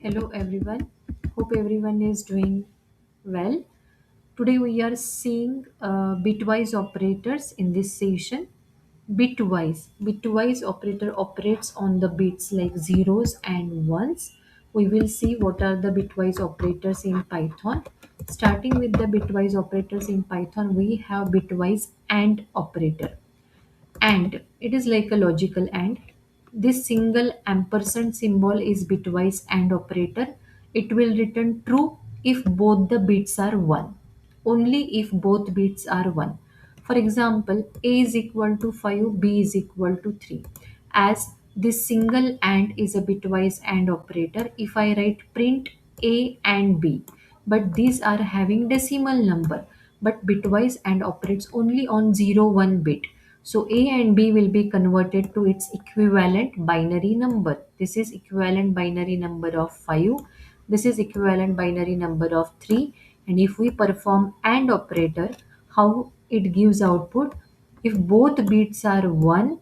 Hello everyone. Hope everyone is doing well. Today we are seeing bitwise operators in this session. Bitwise operator operates on the bits like zeros and ones. We will see what are the bitwise operators in Python. Starting with the bitwise operators in Python, we have bitwise AND operator. And it is like a logical and. This single ampersand symbol is bitwise and operator. It will return true if both the bits are 1. Only if both bits are 1. For example, a is equal to 5, b is equal to 3. As this single and is a bitwise and operator, if I write print a and b, but these are having decimal number, but bitwise and operates only on 0 1 bit. So a and b will be converted to its equivalent binary number. This is equivalent binary number of 5. This is equivalent binary number of 3. And if we perform AND operator, how it gives output? If both bits are 1,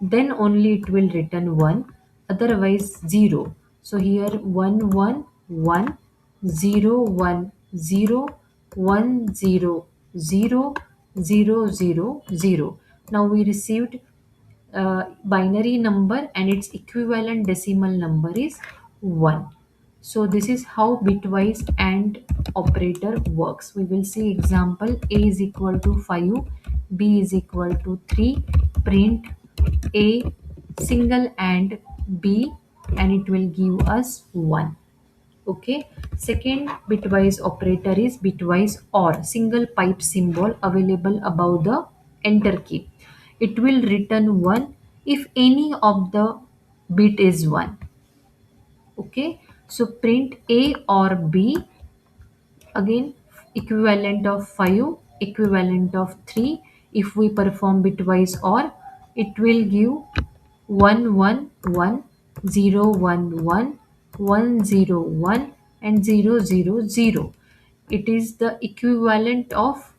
then only it will return 1, otherwise 0. So here 1 1 1, 0 1 0, 1 0 0, 0 0 0. Now we received binary number and its equivalent decimal number is 1. So this is how bitwise and operator works. We will see example. A is equal to 5, b is equal to 3, print a single and b, and it will give us 1. Okay. Second bitwise operator is bitwise or, single pipe symbol available above the enter key. It will return 1 if any of the bit is 1. Okay. So print a or b, again equivalent of 5, equivalent of 3. If we perform bitwise or, it will give 1 1 1, 0 1 1, 1 0 1, and 0 0 0. It is the equivalent of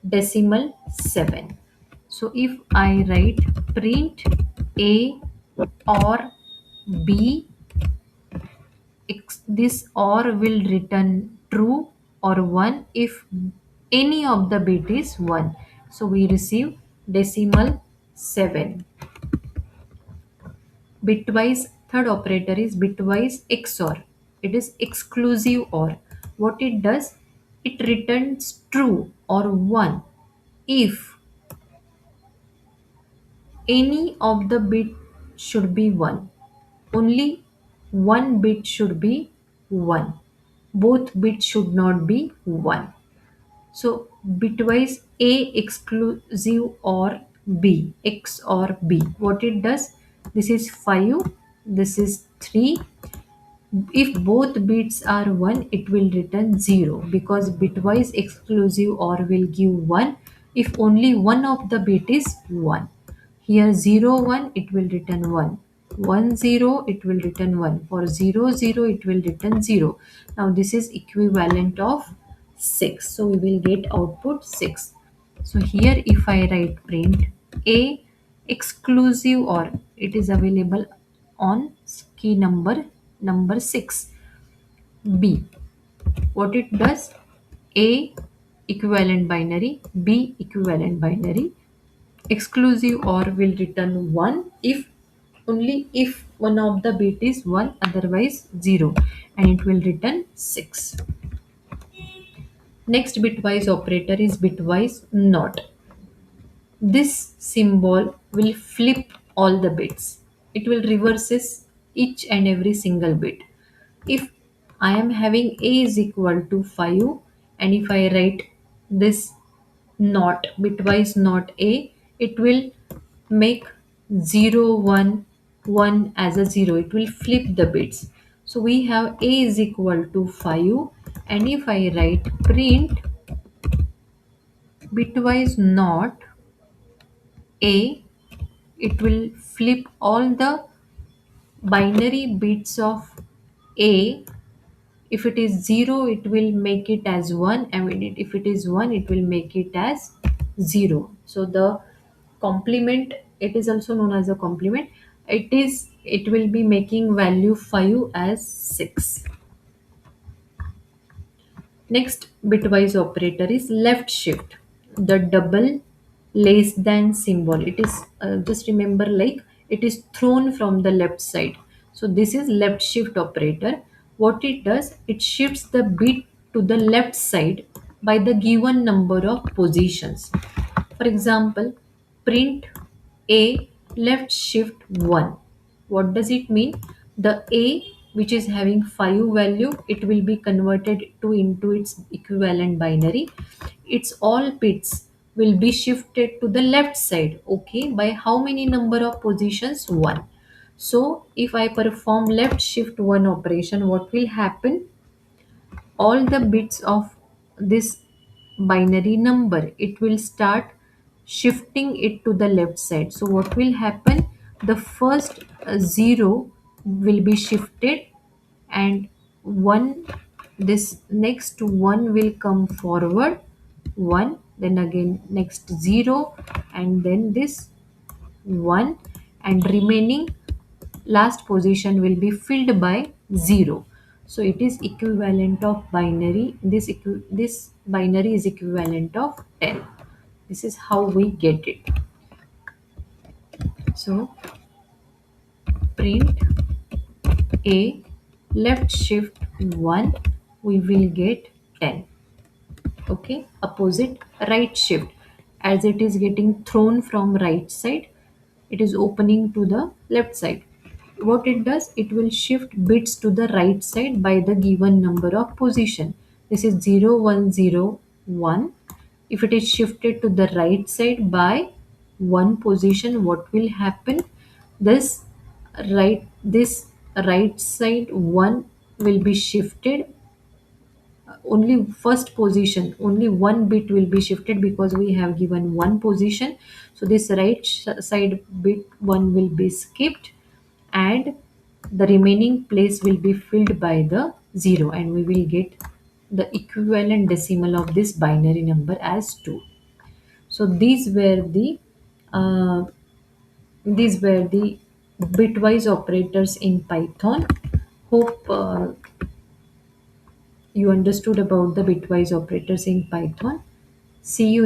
decimal 7. So if I write print a or b, this or will return true or 1 if any of the bit is 1. So we receive decimal 7. Bitwise third operator is bitwise XOR. It is exclusive OR. What it does, it returns true or 1 if any of the bit should be 1. Only one bit should be 1. Both bits should not be 1. So bitwise A exclusive or B, X or B. What it does? This is 5, this is 3. If both bits are 1, it will return 0, because bitwise exclusive OR will give 1 if only one of the bit is 1. Here 0 1, it will return 1. 1 0, it will return 1. For 0 0, it will return 0. Now this is equivalent of 6. So we will get output 6. So here if I write print A exclusive OR, it is available on key number 6. B, what it does, A equivalent binary, B equivalent binary. Exclusive OR will return 1 if only if one of the bit is 1, otherwise 0, and it will return 6. Next bitwise operator is bitwise NOT. This symbol will flip all the bits. It will reverses each and every single bit. If I am having a is equal to 5, and if I write this not bitwise not a, it will make 0 1 1 as a 0. It will flip the bits. So we have a is equal to 5, and if I write print bitwise not a, it will flip all the binary bits of a. If it is 0, it will make it as 1, and if it is 1, it will make it as 0. So the complement, it is also known as a complement. it will be making value 5 as 6. Next bitwise operator is left shift, the double less than symbol. It is just remember, like, it is thrown from the left side. So this is left shift operator. What it does, it shifts the bit to the left side by the given number of positions. For example, print a left shift 1. What does it mean? The a which is having 5 value, it will be converted to into its equivalent binary. Its all bits will be shifted to the left side. Okay, by how many number of positions? 1. So if I perform left shift 1 operation, what will happen? All the bits of this binary number, it will start shifting it to the left side. So what will happen, the first 0 will be shifted, and 1, this next 1 will come forward, 1, then again next 0, and then this 1, and remaining last position will be filled by 0. So it is equivalent of binary, this binary is equivalent of 10. This is how we get it. So print a left shift 1, we will get 10. Okay, opposite right shift, as it is getting thrown from right side, it is opening to the left side. What it does, it will shift bits to the right side by the given number of position. This is 0 1 0 1. If it is shifted to the right side by one position, what will happen, this right side 1 will be shifted, only first position, only one bit will be shifted because we have given one position. So this side bit 1 will be skipped, and the remaining place will be filled by the 0, and we will get the equivalent decimal of this binary number as 2. So uh, these were the bitwise operators in Python. Hope you understood about the bitwise operators in Python. See you in